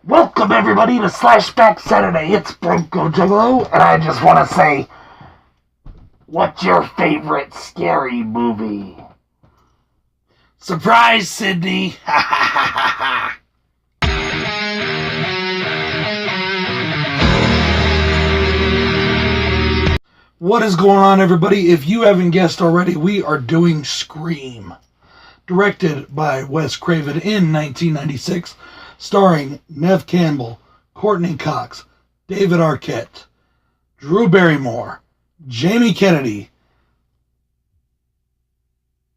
Welcome everybody to Slashback Saturday. It's BroncoJuggalo, and I just want to say, what's your favorite scary movie? Surprise, Sydney! Ha ha ha ha ha! What is going on, everybody? If you haven't guessed already, we are doing Scream. Directed by Wes Craven in 1996. Starring Neve Campbell, Courtney Cox, David Arquette, Drew Barrymore, Jamie Kennedy,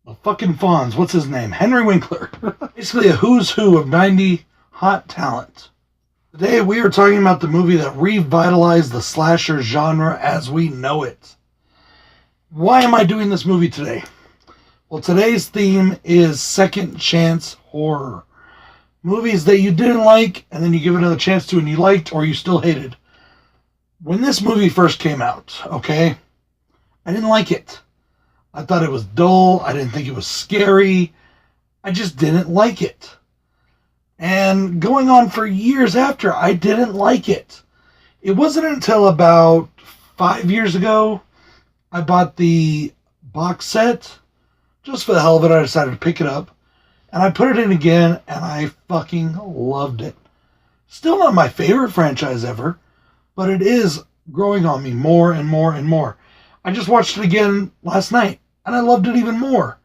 the fucking Fonz, what's his name? Henry Winkler. Basically a who's who of 90 hot talent. Today we are talking about the movie that revitalized the slasher genre as we know it. Why am I doing this movie today? Well, today's theme is second chance horror. Movies that you didn't like, and then you give it another chance to, and you liked, or you still hated. When this movie first came out, okay, I didn't like it. I thought it was dull. I didn't think it was scary. I just didn't like it. And going on for years after, I didn't like it. It wasn't until about 5 years ago, I bought the box set. Just for the hell of it, I decided to pick it up. And I put it in again, and I fucking loved it. Still not my favorite franchise ever, but it is growing on me more and more and more. I just watched it again last night, and I loved it even more.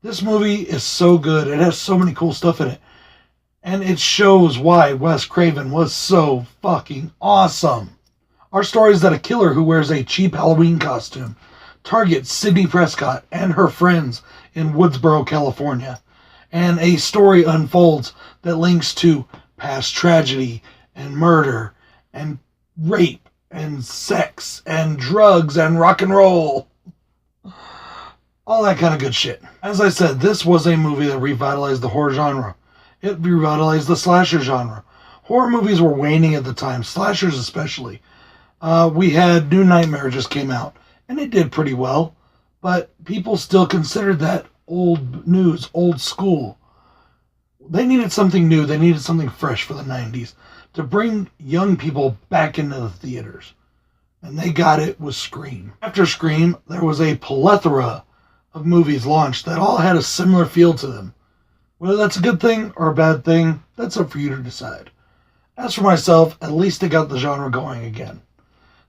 This movie is so good. It has so many cool stuff in it. And it shows why Wes Craven was so fucking awesome. Our story is that a killer who wears a cheap Halloween costume targets Sidney Prescott and her friends in Woodsboro, California. And a story unfolds that links to past tragedy and murder and rape and sex and drugs and rock and roll. All that kind of good shit. As I said, this was a movie that revitalized the horror genre. It revitalized the slasher genre. Horror movies were waning at the time, slashers especially. We had New Nightmare just came out, and it did pretty well, but people still considered that old news, old school. They needed something new. They needed something fresh for the 90s to bring young people back into the theaters. And they got it with Scream. After Scream, there was a plethora of movies launched that all had a similar feel to them. Whether that's a good thing or a bad thing, that's up for you to decide. As for myself, at least it got the genre going again.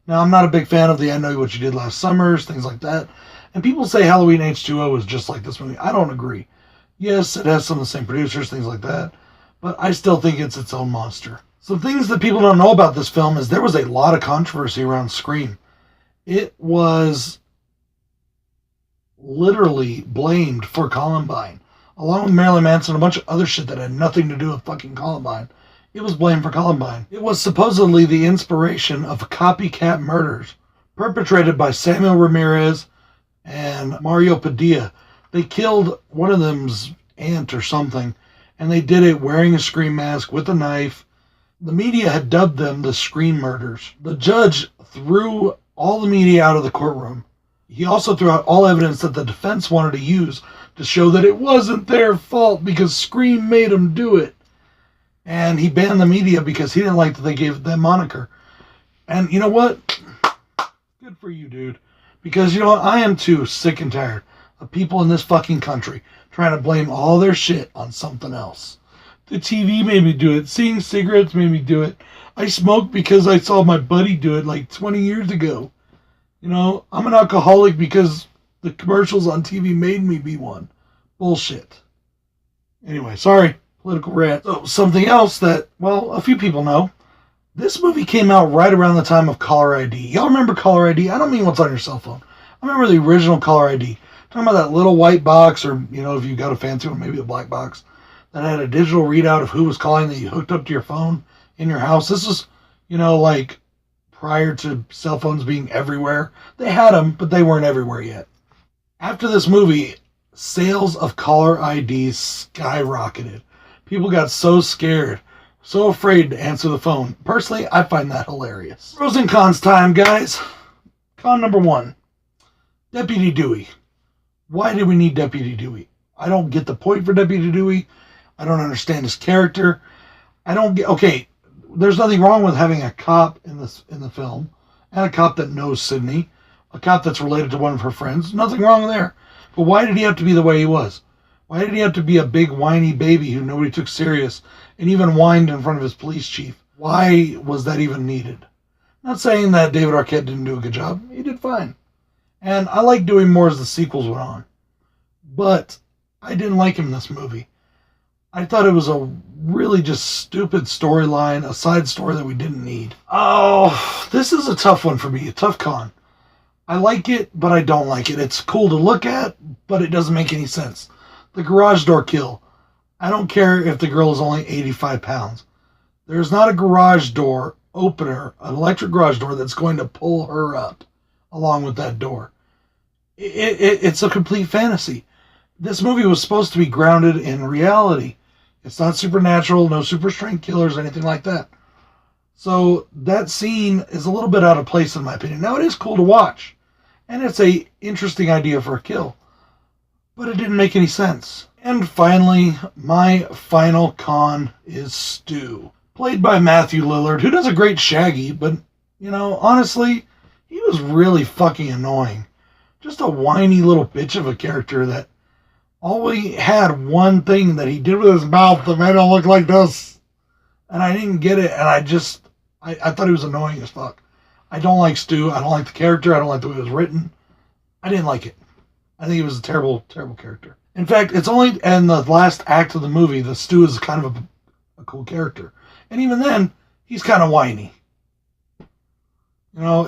Now, I'm not a big fan of the I Know What You Did Last Summer, things like that. And people say Halloween H2O is just like this movie. I don't agree. Yes, it has some of the same producers, things like that. But I still think it's its own monster. Some things that people don't know about this film is there was a lot of controversy around Scream. It was literally blamed for Columbine. Along with Marilyn Manson and a bunch of other shit that had nothing to do with fucking Columbine. It was blamed for Columbine. It was supposedly the inspiration of copycat murders perpetrated by Samuel Ramirez and Mario Padilla. They killed one of them's aunt or something, and they did it wearing a Scream mask with a knife. The media had dubbed them the Scream murders. The judge threw all the media out of the courtroom. He also threw out all evidence that the defense wanted to use to show that it wasn't their fault because Scream made them do it. And he banned the media because he didn't like that they gave them moniker. And you know what? Good for you, dude. Because, you know what? I am too sick and tired of people in this fucking country trying to blame all their shit on something else. The TV made me do it. Seeing cigarettes made me do it. I smoked because I saw my buddy do it like 20 years ago. You know, I'm an alcoholic because the commercials on TV made me be one. Bullshit. Anyway, sorry. Political rant. So, something else that, well, a few people know. This movie came out right around the time of Caller ID. Y'all remember Caller ID? I don't mean what's on your cell phone. I remember the original Caller ID. Talking about that little white box, or, you know, if you got a fancy one, maybe a black box, that had a digital readout of who was calling that you hooked up to your phone in your house. This was, you know, like prior to cell phones being everywhere. They had them, but they weren't everywhere yet. After this movie, sales of Caller IDs skyrocketed. People got so scared, so afraid to answer the phone. Personally, I find that hilarious. Pros and cons time, guys. Con number 1, Deputy Dewey. Why do we need Deputy Dewey? I don't get the point for Deputy Dewey. I don't understand his character. I don't get... Okay, there's nothing wrong with having a cop in the film, and a cop that knows Sydney, a cop that's related to one of her friends. Nothing wrong there. But why did he have to be the way he was? Why did he have to be a big whiny baby who nobody took serious and even whined in front of his police chief? Why was that even needed? Not saying that David Arquette didn't do a good job. He did fine. And I liked doing more as the sequels went on. But I didn't like him in this movie. I thought it was a really just stupid storyline, a side story that we didn't need. Oh, this is a tough one for me, a tough con. I like it, but I don't like it. It's cool to look at, but it doesn't make any sense. The garage door kill. I don't care if the girl is only 85 pounds. There's not a garage door opener, an electric garage door that's going to pull her up along with that door. It's a complete fantasy. This movie was supposed to be grounded in reality. It's not supernatural, no super strength killers, anything like that. So that scene is a little bit out of place in my opinion. Now it is cool to watch, and it's a interesting idea for a kill, but it didn't make any sense. And finally, my final con is Stu, played by Matthew Lillard, who does a great Shaggy, but, you know, honestly, he was really fucking annoying. Just a whiny little bitch of a character that always had one thing that he did with his mouth that made him look like this. And I didn't get it, and I thought he was annoying as fuck. I don't like Stu. I don't like the character. I don't like the way it was written. I didn't like it. I think he was a terrible, terrible character. In fact, it's only in the last act of the movie that Stu is kind of a cool character. And even then, he's kind of whiny. You know,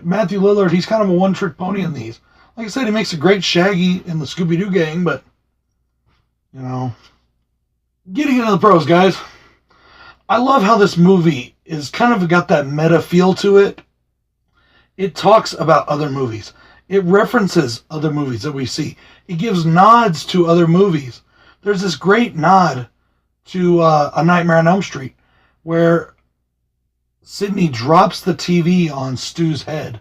Matthew Lillard, he's kind of a one-trick pony in these. Like I said, he makes a great Shaggy in the Scooby-Doo gang, but, you know. Getting into the pros, guys. I love how this movie is kind of got that meta feel to it. It talks about other movies. It references other movies that we see. It gives nods to other movies. There's this great nod to A Nightmare on Elm Street, where Sydney drops the TV on Stu's head,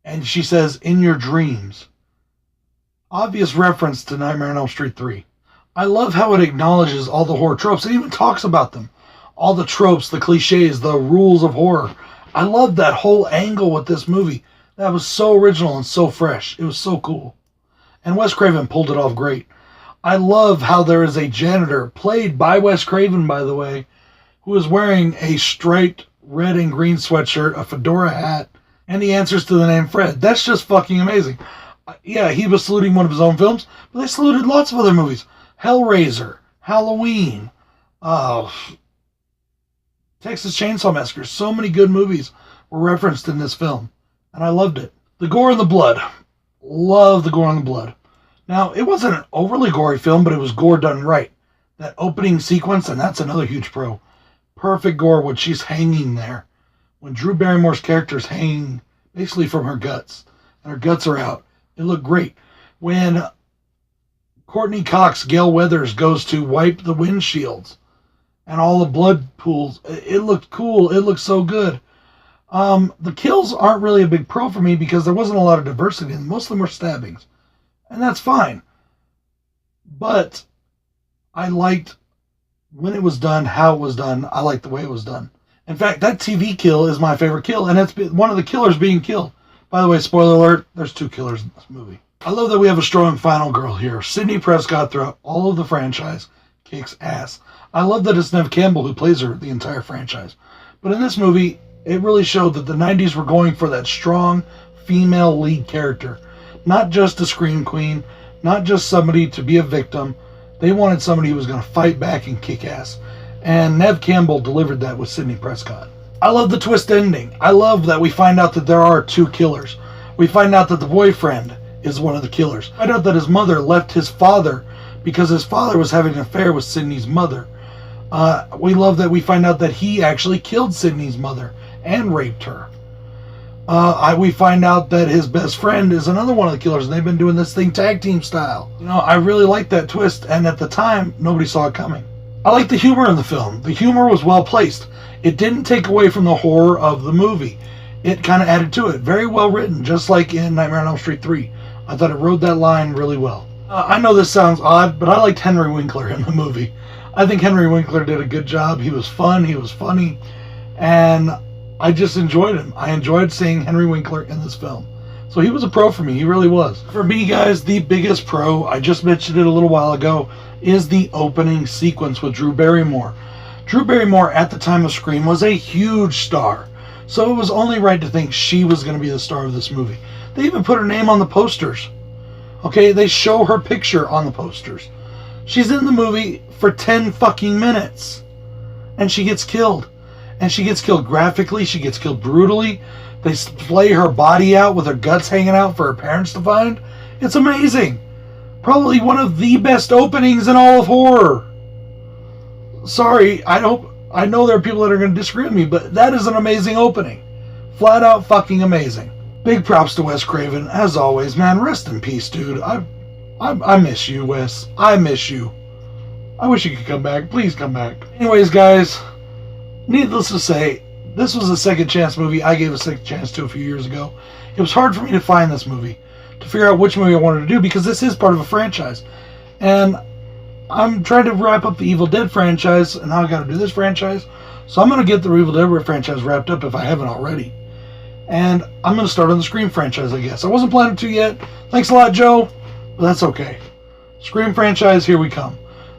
and she says, "In your dreams." Obvious reference to Nightmare on Elm Street 3. I love how it acknowledges all the horror tropes. It even talks about them. All the tropes, the cliches, the rules of horror. I love that whole angle with this movie. That was so original and so fresh. It was so cool. And Wes Craven pulled it off great. I love how there is a janitor, played by Wes Craven, by the way, who is wearing a striped red and green sweatshirt, a fedora hat, and he answers to the name Fred. That's just fucking amazing. Yeah, he was saluting one of his own films, but they saluted lots of other movies. Hellraiser, Halloween, Texas Chainsaw Massacre. So many good movies were referenced in this film, and I loved it. The gore and the blood. Love the gore and the blood. Now, it wasn't an overly gory film, but it was gore done right. That opening sequence, and that's another huge pro. Perfect gore when she's hanging there. When Drew Barrymore's character is hanging basically from her guts, and her guts are out. It looked great. When Courtney Cox, Gail Weathers, goes to wipe the windshields, and all the blood pools, it looked cool. It looked so good. The kills aren't really a big pro for me because there wasn't a lot of diversity, and most of them were stabbings. And that's fine. But I liked when it was done, how it was done. I liked the way it was done. In fact, that TV kill is my favorite kill, and it's one of the killers being killed. By the way, spoiler alert, there's 2 killers in this movie. I love that we have a strong final girl here. Sidney Prescott, throughout all of the franchise, kicks ass. I love that it's Neve Campbell who plays her the entire franchise. But in this movie, it really showed that the 90s were going for that strong female lead character. Not just a scream queen, not just somebody to be a victim. They wanted somebody who was going to fight back and kick ass. And Neve Campbell delivered that with Sidney Prescott. I love the twist ending. I love that we find out that there are 2 killers. We find out that the boyfriend is one of the killers. We find out that his mother left his father because his father was having an affair with Sidney's mother. We love that we find out that he actually killed Sidney's mother and raped her. We find out that his best friend is another one of the killers, and they've been doing this thing tag team style. You know, I really like that twist, and at the time, nobody saw it coming. I like the humor in the film. The humor was well placed. It didn't take away from the horror of the movie. It kind of added to it. Very well written, just like in Nightmare on Elm Street 3. I thought it rode that line really well. I know this sounds odd, but I liked Henry Winkler in the movie. I think Henry Winkler did a good job. He was fun, he was funny, and I just enjoyed him. I enjoyed seeing Henry Winkler in this film. So he was a pro for me, he really was. For me, guys, the biggest pro, I just mentioned it a little while ago, is the opening sequence with Drew Barrymore. Drew Barrymore, at the time of Scream, was a huge star. So it was only right to think she was going to be the star of this movie. They even put her name on the posters. Okay, they show her picture on the posters. She's in the movie for 10 fucking minutes. And she gets killed. And she gets killed graphically. She gets killed brutally. They splay her body out with her guts hanging out for her parents to find. It's amazing. Probably one of the best openings in all of horror. Sorry, I know there are people that are going to disagree with me, but that is an amazing opening. Flat out fucking amazing. Big props to Wes Craven, as always, man. Rest in peace, dude. I miss you, Wes. I miss you. I wish you could come back. Please come back. Anyways, guys, needless to say, this was a second chance movie. I gave a second chance to a few years ago. It was hard for me to find this movie, to figure out which movie I wanted to do, because this is part of a franchise. And I'm trying to wrap up the Evil Dead franchise, and now I got to do this franchise. So I'm going to get the Evil Dead franchise wrapped up if I haven't already. And I'm going to start on the Scream franchise, I guess. I wasn't planning to yet. Thanks a lot, Joe. But that's okay. Scream franchise, here we come.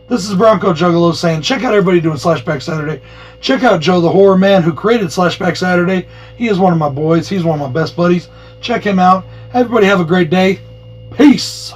This is BroncoJuggalo saying, check out everybody doing Slashback Saturday. Check out Joe the Horror Man who created Slashback Saturday. He is one of my boys. He's one of my best buddies. Check him out. Everybody have a great day. Peace.